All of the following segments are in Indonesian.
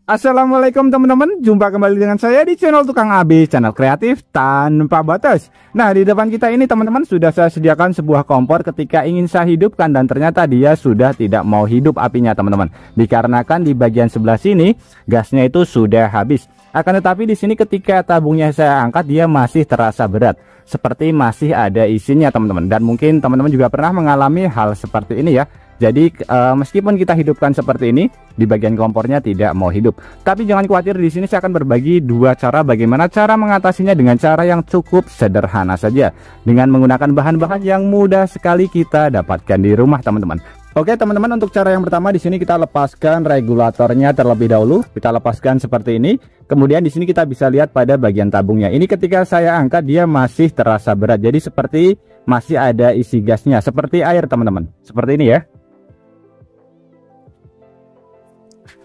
Assalamualaikum teman-teman, jumpa kembali dengan saya di channel Tukang AB, channel kreatif tanpa batas. Nah, di depan kita ini teman-teman sudah saya sediakan sebuah kompor ketika ingin saya hidupkan, dan ternyata dia sudah tidak mau hidup apinya teman-teman. Dikarenakan di bagian sebelah sini gasnya itu sudah habis. Akan tetapi di sini ketika tabungnya saya angkat, dia masih terasa berat, seperti masih ada isinya teman-teman. Dan mungkin teman-teman juga pernah mengalami hal seperti ini ya. Jadi meskipun kita hidupkan seperti ini, di bagian kompornya tidak mau hidup. Tapi jangan khawatir, di sini saya akan berbagi dua cara bagaimana cara mengatasinya dengan cara yang cukup sederhana saja, dengan menggunakan bahan-bahan yang mudah sekali kita dapatkan di rumah teman-teman. Oke teman-teman, untuk cara yang pertama di sini kita lepaskan regulatornya terlebih dahulu. Kita lepaskan seperti ini. Kemudian di sini kita bisa lihat pada bagian tabungnya. Ini ketika saya angkat dia masih terasa berat. Jadi seperti masih ada isi gasnya, seperti air teman-teman. Seperti ini ya.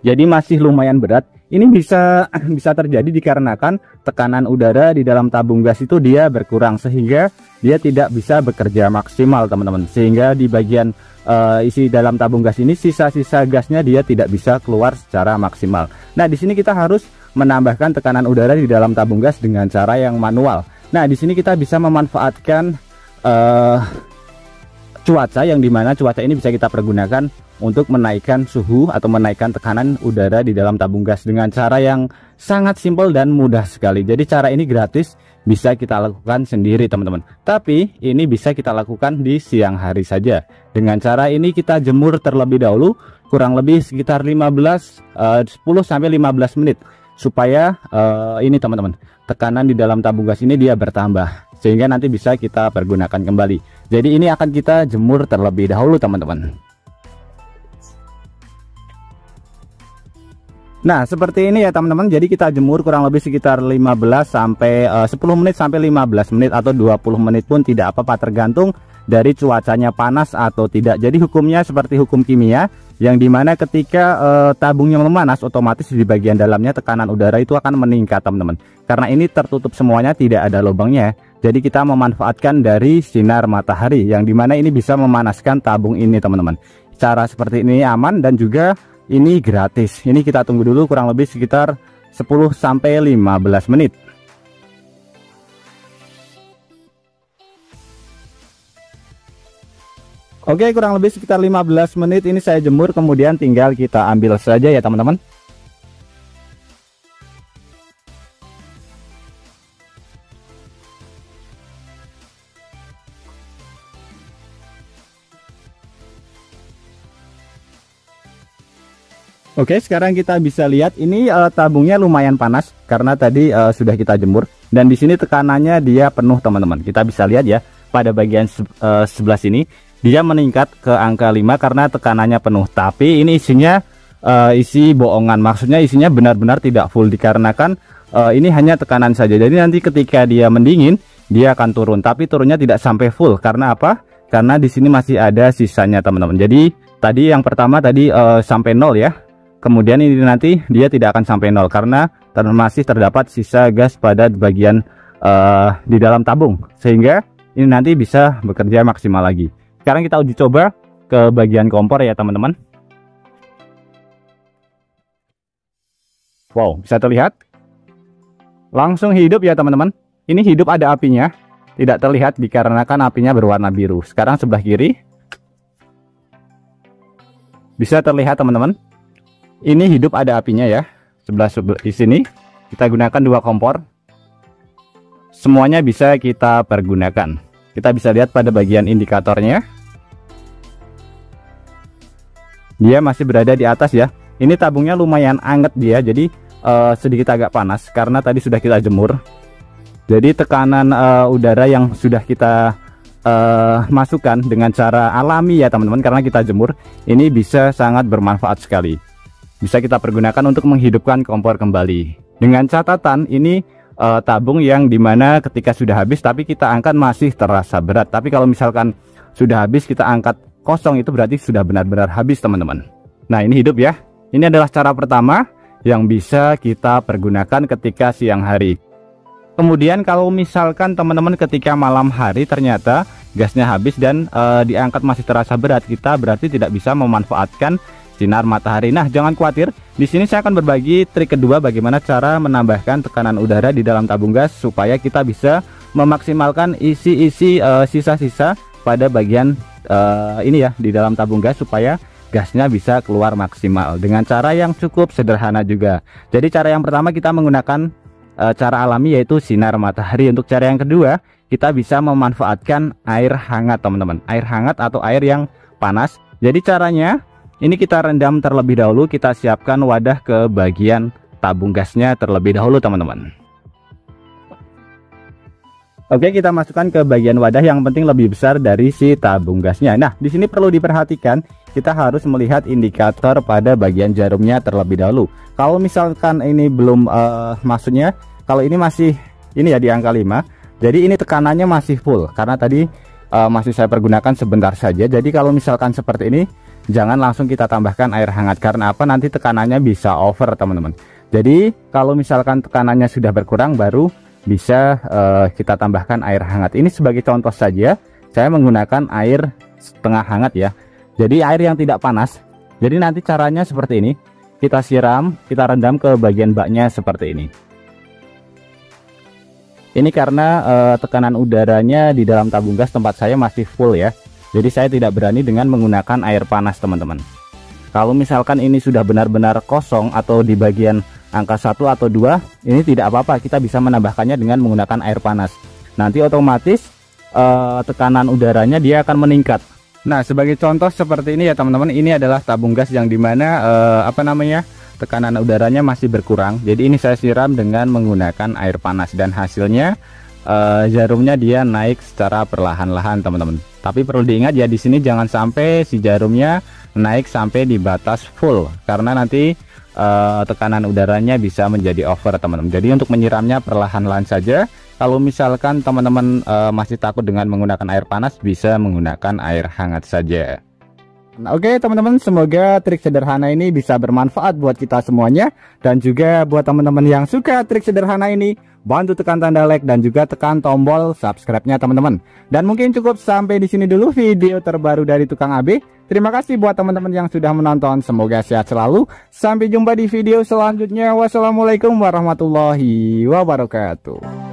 Jadi masih lumayan berat. Ini bisa terjadi dikarenakan tekanan udara di dalam tabung gas itu dia berkurang, sehingga dia tidak bisa bekerja maksimal teman-teman. Sehingga di bagian isi dalam tabung gas ini sisa-sisa gasnya dia tidak bisa keluar secara maksimal. Nah, di sini kita harus menambahkan tekanan udara di dalam tabung gas dengan cara yang manual. Nah, di sini kita bisa memanfaatkan cuaca, yang dimana cuaca ini bisa kita pergunakan untuk menaikkan suhu atau menaikkan tekanan udara di dalam tabung gas dengan cara yang sangat simpel dan mudah sekali. Jadi cara ini gratis, bisa kita lakukan sendiri teman-teman. Tapi ini bisa kita lakukan di siang hari saja. Dengan cara ini kita jemur terlebih dahulu, kurang lebih sekitar 10-15 menit, supaya ini teman-teman, tekanan di dalam tabung gas ini dia bertambah, sehingga nanti bisa kita pergunakan kembali. Jadi ini akan kita jemur terlebih dahulu teman-teman. Nah, seperti ini ya teman-teman. Jadi kita jemur kurang lebih sekitar 10 menit sampai 15 menit atau 20 menit pun tidak apa-apa, tergantung dari cuacanya panas atau tidak. Jadi hukumnya seperti hukum kimia, yang dimana ketika tabungnya memanas, otomatis di bagian dalamnya tekanan udara itu akan meningkat teman-teman. Karena ini tertutup semuanya, tidak ada lubangnya. Jadi kita memanfaatkan dari sinar matahari, yang dimana ini bisa memanaskan tabung ini teman-teman. Cara seperti ini aman dan juga ini gratis. Ini kita tunggu dulu kurang lebih sekitar 10-15 menit. Oke, kurang lebih sekitar 15 menit ini saya jemur, kemudian tinggal kita ambil saja ya teman-teman. Oke, sekarang kita bisa lihat ini tabungnya lumayan panas karena tadi sudah kita jemur, dan di sini tekanannya dia penuh teman-teman. Kita bisa lihat ya pada bagian sebelah sini dia meningkat ke angka 5 karena tekanannya penuh. Tapi ini isinya isi bohongan, maksudnya isinya benar-benar tidak full, dikarenakan ini hanya tekanan saja. Jadi nanti ketika dia mendingin dia akan turun, tapi turunnya tidak sampai full. Karena apa? Karena di sini masih ada sisanya teman-teman. Jadi tadi yang pertama tadi sampai 0 ya. Kemudian ini nanti dia tidak akan sampai 0 karena masih terdapat sisa gas pada bagian di dalam tabung, sehingga ini nanti bisa bekerja maksimal lagi. Sekarang kita uji coba ke bagian kompor ya teman-teman. Wow, bisa terlihat langsung hidup ya teman-teman. Ini hidup, ada apinya, tidak terlihat dikarenakan apinya berwarna biru. Sekarang sebelah kiri bisa terlihat teman-teman. Ini hidup, ada apinya ya. Sebelah di sini kita gunakan dua kompor. Semuanya bisa kita pergunakan. Kita bisa lihat pada bagian indikatornya. Dia masih berada di atas ya. Ini tabungnya lumayan anget dia, jadi sedikit agak panas karena tadi sudah kita jemur. Jadi tekanan udara yang sudah kita masukkan dengan cara alami ya teman-teman, karena kita jemur, ini bisa sangat bermanfaat sekali. Bisa kita pergunakan untuk menghidupkan kompor kembali. Dengan catatan ini tabung yang dimana ketika sudah habis tapi kita angkat masih terasa berat. Tapi kalau misalkan sudah habis kita angkat kosong, itu berarti sudah benar-benar habis teman-teman. Nah, ini hidup ya. Ini adalah cara pertama yang bisa kita pergunakan ketika siang hari. Kemudian kalau misalkan teman-teman ketika malam hari ternyata gasnya habis dan diangkat masih terasa berat, kita berarti tidak bisa memanfaatkan sinar matahari. Nah, jangan khawatir. Di sini saya akan berbagi trik kedua bagaimana cara menambahkan tekanan udara di dalam tabung gas supaya kita bisa memaksimalkan isi-isi sisa-sisa pada bagian ini ya di dalam tabung gas supaya gasnya bisa keluar maksimal dengan cara yang cukup sederhana juga. Jadi cara yang pertama kita menggunakan cara alami yaitu sinar matahari. Untuk cara yang kedua kita bisa memanfaatkan air hangat teman-teman, air hangat atau air yang panas. Jadi caranya ini kita rendam terlebih dahulu, kita siapkan wadah ke bagian tabung gasnya terlebih dahulu teman-teman. Oke, kita masukkan ke bagian wadah yang penting lebih besar dari si tabung gasnya. Nah, di sini perlu diperhatikan, kita harus melihat indikator pada bagian jarumnya terlebih dahulu. Kalau misalkan ini belum maksudnya kalau ini masih ini ya di angka 5, jadi ini tekanannya masih full karena tadi masih saya pergunakan sebentar saja. Jadi kalau misalkan seperti ini, jangan langsung kita tambahkan air hangat karena apa, nanti tekanannya bisa over teman-teman. Jadi kalau misalkan tekanannya sudah berkurang baru bisa kita tambahkan air hangat. Ini sebagai contoh saja, saya menggunakan air setengah hangat ya, jadi air yang tidak panas. Jadi nanti caranya seperti ini, kita siram, kita rendam ke bagian baknya seperti ini. Ini karena tekanan udaranya di dalam tabung gas tempat saya masih full ya, jadi saya tidak berani dengan menggunakan air panas teman-teman. Kalau misalkan ini sudah benar-benar kosong atau di bagian angka 1 atau 2, ini tidak apa-apa, kita bisa menambahkannya dengan menggunakan air panas. Nanti otomatis tekanan udaranya dia akan meningkat. Nah, sebagai contoh seperti ini ya teman-teman, ini adalah tabung gas yang dimana tekanan udaranya masih berkurang. Jadi ini saya siram dengan menggunakan air panas dan hasilnya jarumnya dia naik secara perlahan-lahan teman-teman. Tapi perlu diingat ya, di sini jangan sampai si jarumnya naik sampai di batas full karena nanti tekanan udaranya bisa menjadi over teman-teman. Jadi untuk menyiramnya perlahan-lahan saja. Kalau misalkan teman-teman masih takut dengan menggunakan air panas, bisa menggunakan air hangat saja. Nah, oke teman-teman, semoga trik sederhana ini bisa bermanfaat buat kita semuanya. Dan juga buat teman-teman yang suka trik sederhana ini, bantu tekan tanda like dan juga tekan tombol subscribe-nya teman-teman. Dan mungkin cukup sampai di sini dulu video terbaru dari Tukang AB. Terima kasih buat teman-teman yang sudah menonton. Semoga sehat selalu. Sampai jumpa di video selanjutnya. Wassalamualaikum warahmatullahi wabarakatuh.